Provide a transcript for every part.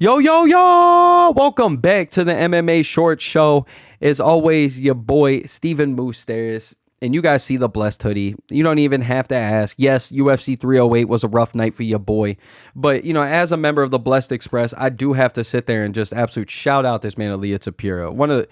Yo, yo, yo! Welcome back to the MMA Short Show. As always, your boy, Steven Moustaris. And you guys see the blessed hoodie. You don't even have to ask. Yes, UFC 308 was a rough night for your boy. But, as a member of the Blessed Express, I do have to sit there and just absolute shout out this man, Ilia Topuria. One of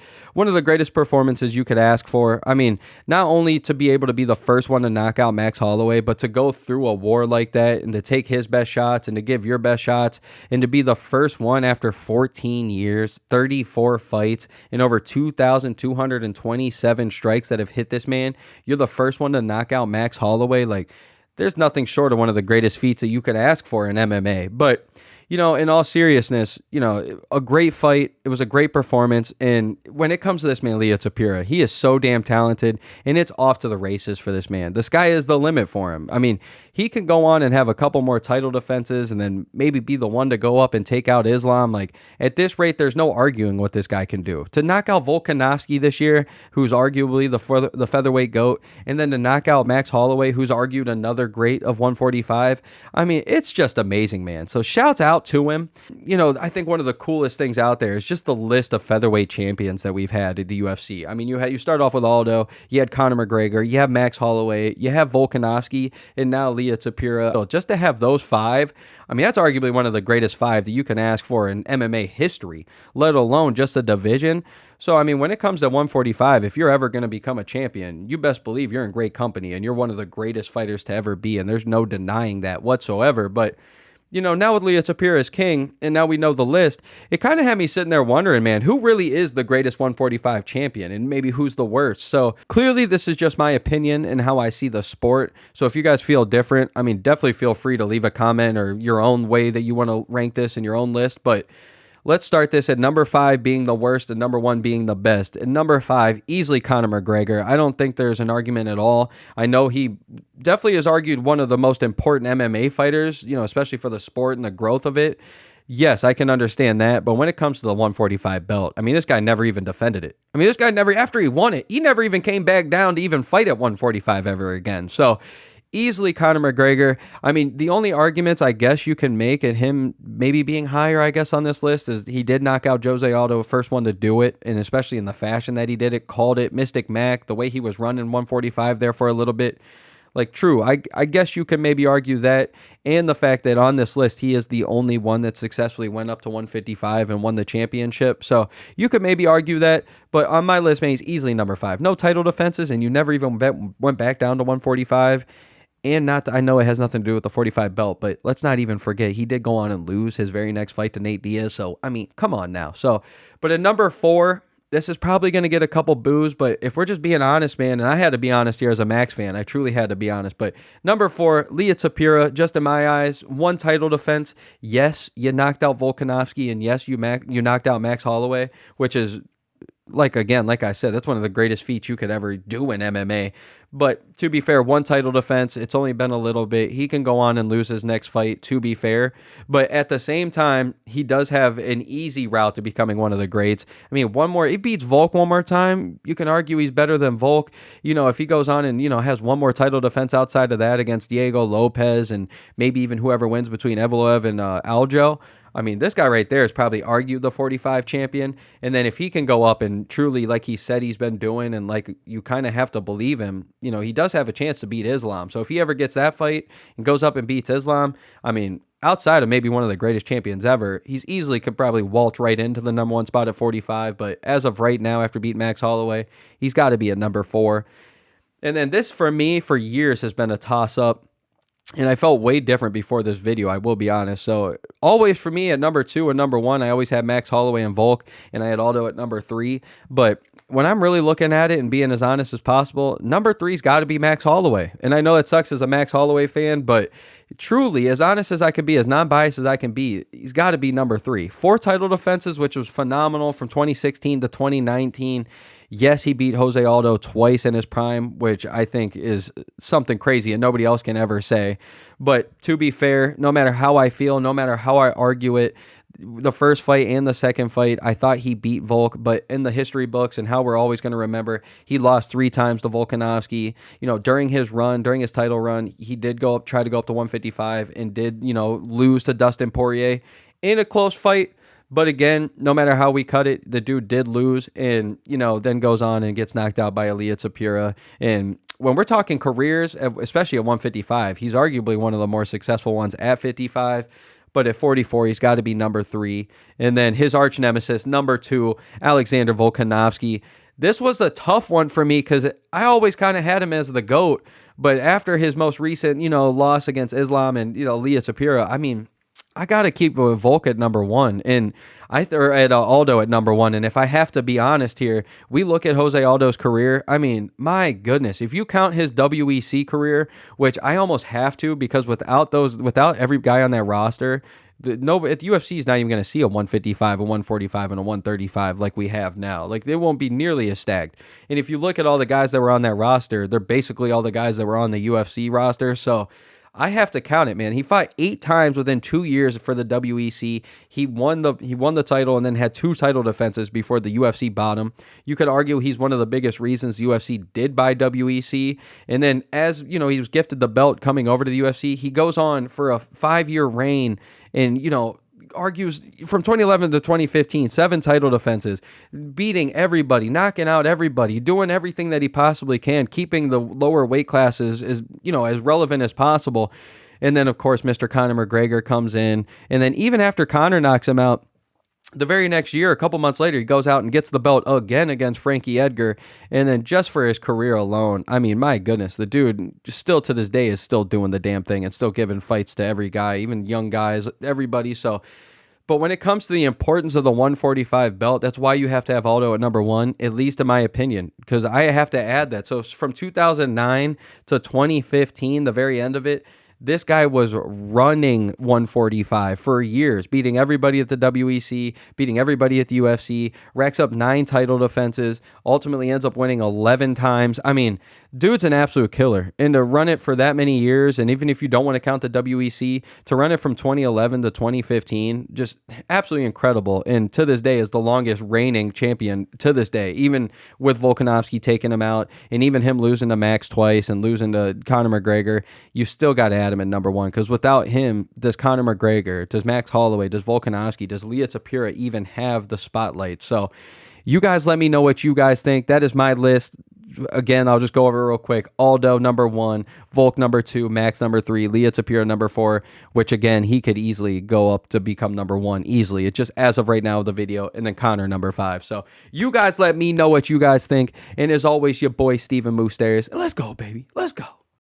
the greatest performances you could ask for. I mean, not only to be able to be the first one to knock out Max Holloway, but to go through a war like that and to take his best shots and to give your best shots and to be the first one after 14 years, 34 fights, and over 2,227 strikes that have hit this man. You're the first one to knock out Max Holloway. Like, there's nothing short of one of the greatest feats that you could ask for in MMA. But, in all seriousness, a great fight. It was a great performance. And when it comes to this man, Ilia Topuria, he is so damn talented, and it's off to the races for this man. The sky is the limit for him. I mean, he can go on and have a couple more title defenses and then maybe be the one to go up and take out Islam. Like, at this rate, there's no arguing what this guy can do. To knock out Volkanovski this year, who's arguably the featherweight GOAT, and then to knock out Max Holloway, who's argued another great of 145. I mean, it's just amazing, man. So shouts out to him. I think one of the coolest things out there is just the list of featherweight champions that we've had at the UFC. I mean, you start off with Aldo, you had Conor McGregor, you have Max Holloway, you have Volkanovski, and now Ilia Topuria. So just to have those five, I mean, that's arguably one of the greatest five that you can ask for in MMA history, let alone just a division. So, I mean, when it comes to 145, if you're ever going to become a champion, you best believe you're in great company and you're one of the greatest fighters to ever be, and there's no denying that whatsoever. But now with Ilia Topuria as king, and now we know the list, it kind of had me sitting there wondering, man, who really is the greatest 145 champion, and maybe who's the worst? So clearly this is just my opinion and how I see the sport. So if you guys feel different, I mean, definitely feel free to leave a comment or your own way that you want to rank this in your own list. But let's start this at number 5 being the worst and number 1 being the best. And number 5, easily Conor McGregor. I don't think there's an argument at all. I know he definitely has argued one of the most important MMA fighters, especially for the sport and the growth of it. Yes, I can understand that. But when it comes to the 145 belt, I mean, this guy never even defended it. I mean, this guy never, after he won it, he never even came back down to even fight at 145 ever again. So easily Conor McGregor. I mean, the only arguments I guess you can make at him maybe being higher, I guess, on this list is he did knock out Jose Aldo, first one to do it, and especially in the fashion that he did it, called it. Mystic Mac, the way he was running 145 there for a little bit. Like, true, I guess you can maybe argue that, and the fact that on this list, he is the only one that successfully went up to 155 and won the championship. So you could maybe argue that, but on my list, man, he's easily number 5. No title defenses, and you never even went back down to 145. And I know it has nothing to do with the 45 belt, but let's not even forget he did go on and lose his very next fight to Nate Diaz. So, I mean, come on now. So, but at number 4, this is probably going to get a couple boos, but if we're just being honest, man, and I had to be honest here as a Max fan, I truly had to be honest, but number 4, Ilia Topuria, just in my eyes, 1 title defense. Yes, you knocked out Volkanovski, and yes, you knocked out Max Holloway, which is, like I said, that's one of the greatest feats you could ever do in MMA. But to be fair, 1 title defense, it's only been a little bit. He can go on and lose his next fight, to be fair. But at the same time, he does have an easy route to becoming one of the greats. I mean, he beats Volk one more time. You can argue he's better than Volk. If he goes on and, has one more title defense outside of that against Diego Lopez and maybe even whoever wins between Evloev and Aljo, I mean, this guy right there is probably argued the 45 champion. And then if he can go up and truly, like he said he's been doing, and like you kind of have to believe him, he does have a chance to beat Islam. So if he ever gets that fight and goes up and beats Islam, I mean, outside of maybe one of the greatest champions ever, he's easily could probably waltz right into the number 1 spot at 45. But as of right now, after beating Max Holloway, he's got to be at number 4. And then this, for me, for years has been a toss-up. And I felt way different before this video, I will be honest. So always for me at number 2 and number 1, I always had Max Holloway and Volk, and I had Aldo at number 3. But when I'm really looking at it and being as honest as possible, number 3's got to be Max Holloway. And I know it sucks as a Max Holloway fan, but truly, as honest as I can be, as non-biased as I can be, he's got to be number 3. 4 title defenses, which was phenomenal from 2016 to 2019. Yes, he beat Jose Aldo twice in his prime, which I think is something crazy and nobody else can ever say. But to be fair, no matter how I feel, no matter how I argue it, the first fight and the second fight, I thought he beat Volk, but in the history books and how we're always going to remember, he lost 3 times to Volkanovski. During his title run, he did try to go up to 155 and did, lose to Dustin Poirier. in a close fight. But again, no matter how we cut it, the dude did lose and, then goes on and gets knocked out by Ilia Topuria. And when we're talking careers, especially at 155, he's arguably one of the more successful ones at 55. But at 44, he's got to be number 3. And then his arch nemesis, number 2, Alexander Volkanovski. This was a tough one for me because I always kind of had him as the GOAT. But after his most recent, loss against Islam and, Ilia Topuria, I mean, I got to keep Volk at number 1 and at Aldo at number 1. And if I have to be honest here, we look at Jose Aldo's career. I mean, my goodness, if you count his WEC career, which I almost have to, because without every guy on that roster, the UFC is not even going to see a 155, a 145, and a 135 like we have now. Like, they won't be nearly as stacked. And if you look at all the guys that were on that roster, they're basically all the guys that were on the UFC roster. So I have to count it, man. He fought 8 times within 2 years for the WEC. He won the title and then had 2 title defenses before the UFC bought him. You could argue he's one of the biggest reasons the UFC did buy WEC. And then as, he was gifted the belt coming over to the UFC, he goes on for a 5-year reign and, argues from 2011 to 2015, 7 title defenses, beating everybody, knocking out everybody, doing everything that he possibly can, keeping the lower weight classes as relevant as possible. And then, of course, Mr. Conor McGregor comes in. And then even after Conor knocks him out, the very next year, a couple months later, he goes out and gets the belt again against Frankie Edgar. And then just for his career alone, I mean, my goodness, the dude still to this day is still doing the damn thing and still giving fights to every guy, even young guys, everybody. So, but when it comes to the importance of the 145 belt, that's why you have to have Aldo at number 1, at least in my opinion, because I have to add that. So from 2009 to 2015, the very end of it, this guy was running 145 for years, beating everybody at the WEC, beating everybody at the UFC, racks up 9 title defenses, ultimately ends up winning 11 times. I mean, dude's an absolute killer. And to run it for that many years, and even if you don't want to count the WEC, to run it from 2011 to 2015, just absolutely incredible. And to this day is the longest reigning champion to this day, even with Volkanovski taking him out, and even him losing to Max twice and losing to Conor McGregor, you still got to add him at number 1, because without him, does Conor McGregor, does Max Holloway, does Volkanovski, does Ilia Topuria even have the spotlight? So you guys let me know what you guys think. That is my list. Again, I'll just go over it real quick. Aldo number 1, Volk number 2, Max number 3, Ilia Topuria number 4, which again, he could easily go up to become number 1 easily. It's just as of right now of the video, and then Conor number 5. So you guys let me know what you guys think. And as always, your boy Steven Moustaris. Let's go, baby. Let's go.